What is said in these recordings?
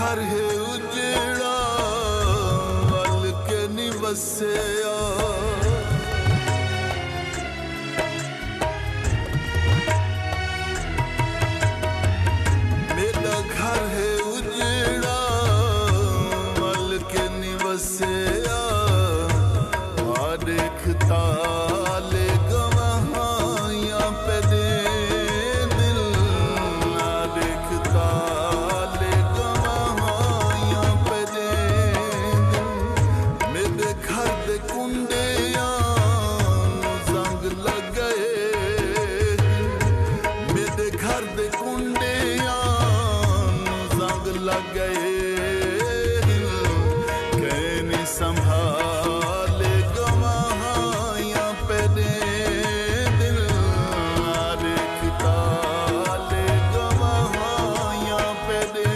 घर है उजड़ा वल के निवसिया मेरा घर है उजड़ा वल के निवसिया हर एक ताले गवाहियां पे दे दिल हर एक ताले गवाहियां पे दे दिल मेरे घर दे कुंडियां जंग लग गए मेरे घर दे कुंडियां जंग लग गए कहनी संभाले गवाहियां पे दे दिल हर एक ताले गवाहियां पे दे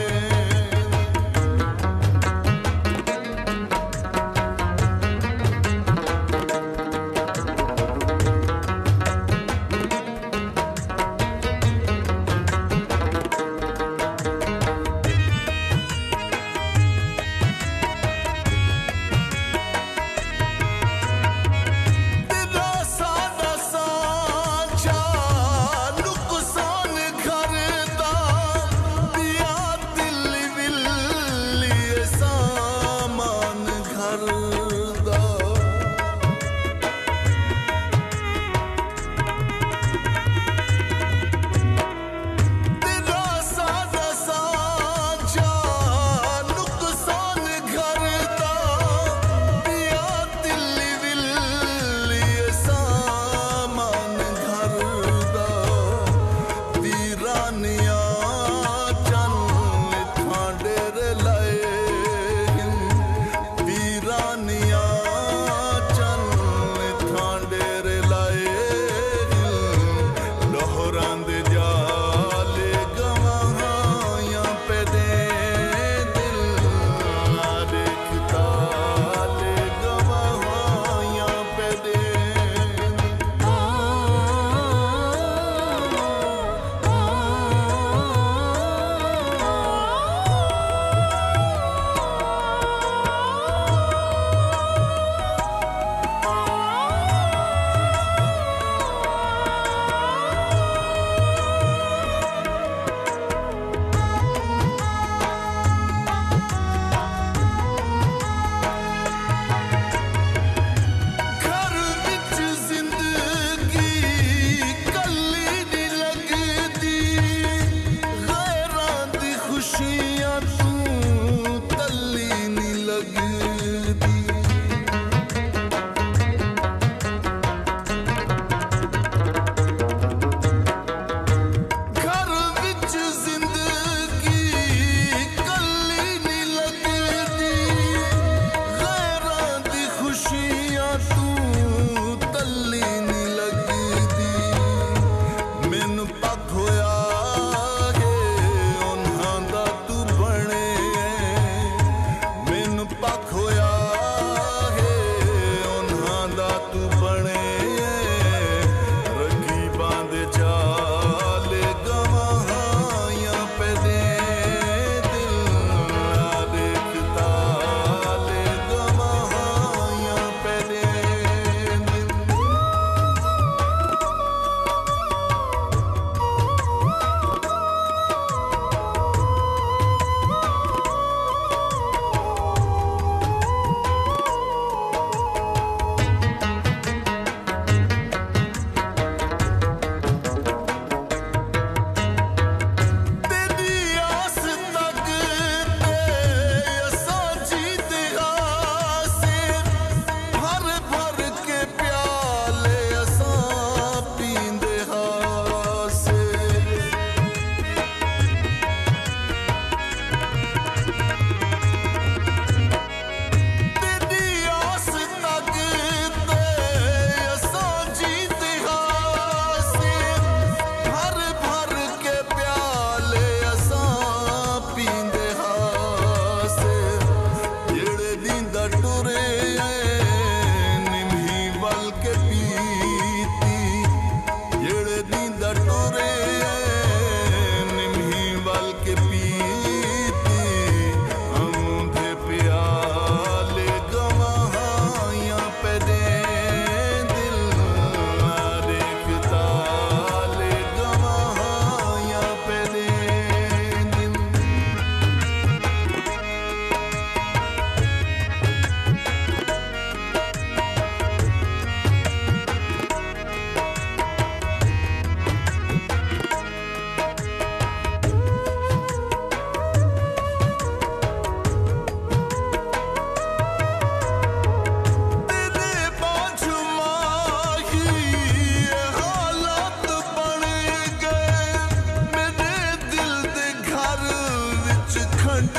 विच खंड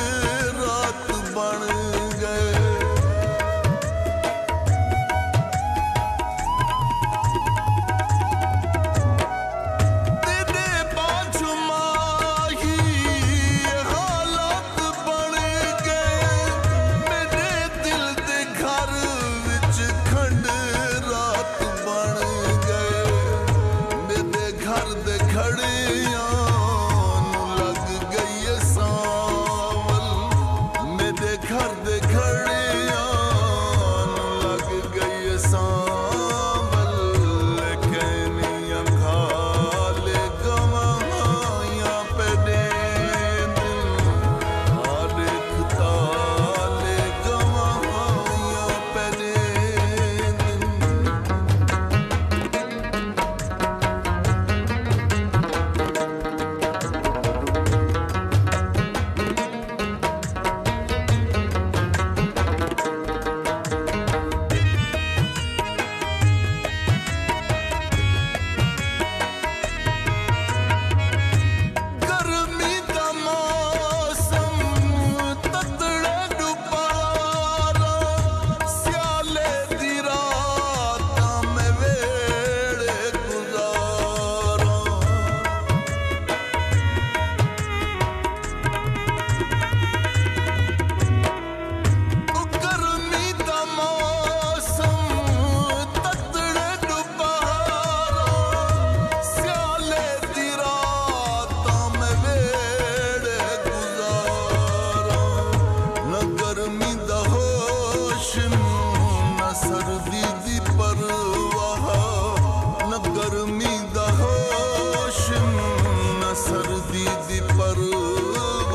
रात बन गए। तेरे बाजू माही हालात बन गए। मेरे दिल दे घर विच खंड रात बन गए। मेरे घर दे खड़ियां नू लग गई है सांवल। मेरे घर दे खड़ियां नू लग गई है सांवल। कहनियां खाले गवाहियां पे दे दिल। हर एक ताले गवाहियां पे दे दिल। गर्मी दा मौसम ततड़े डुबारा। स्याले दी रातां में वेड़े गुजारा। गर्मी दा मौसम ततड़े डुबारा। स्याले दी रातां में वेड़े गुजारा। न गर्मी दा होश न सर्दी दी परवाह। न गर्मी दा होश न सर्दी दी परवाह।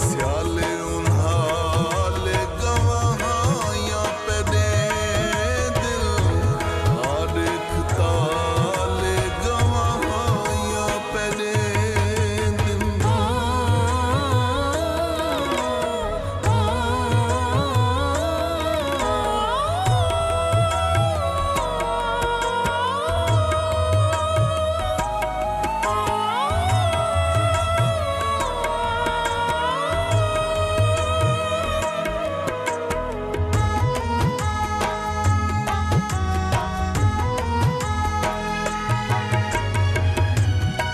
स्याले उन्हाले गवाहियां पे दे दिल। हर एक ताले गवाहियां पे दे दिल।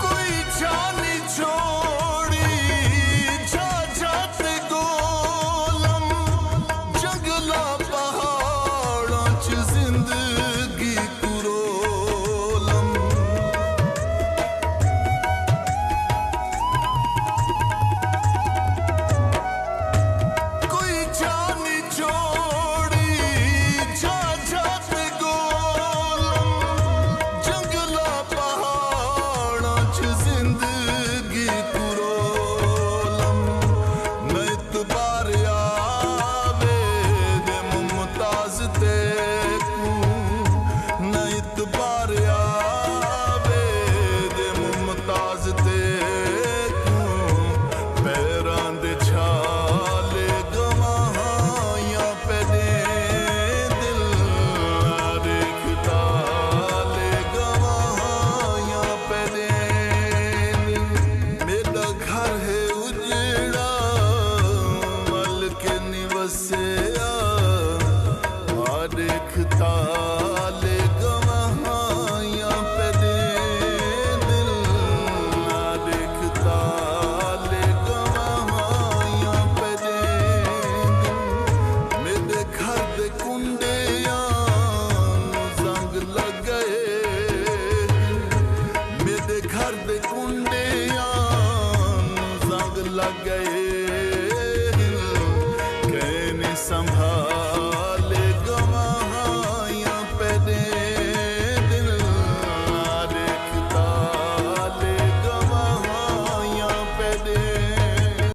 कोई जानी छोड़ी जा जाते गोलम। जंगला पहाड़ों च जिंदगी कुरोलम। कोई जानी छोड़ी जा जाते गोलम। जंगला पहाड़ों च जिंदगी कुरोलम। न इतबार आवे दे मुमताज ते कू। न इतबार आवे दे मुमताज ते कू। पैरां दे छाले गवाहियां पे दे दिल। हर एक ताले गवाहियां पे दे दिल। मेरा घर है उजड़ा मल के निवसिया। हर एक ताले गवाहियां पे दे दिल। हर एक ताले गवाहियां पे दे दिल। मेरे घर दे कुंडियां नू जंग लग गए। मेरे घर दे कुंडियां नू जंग लग गए।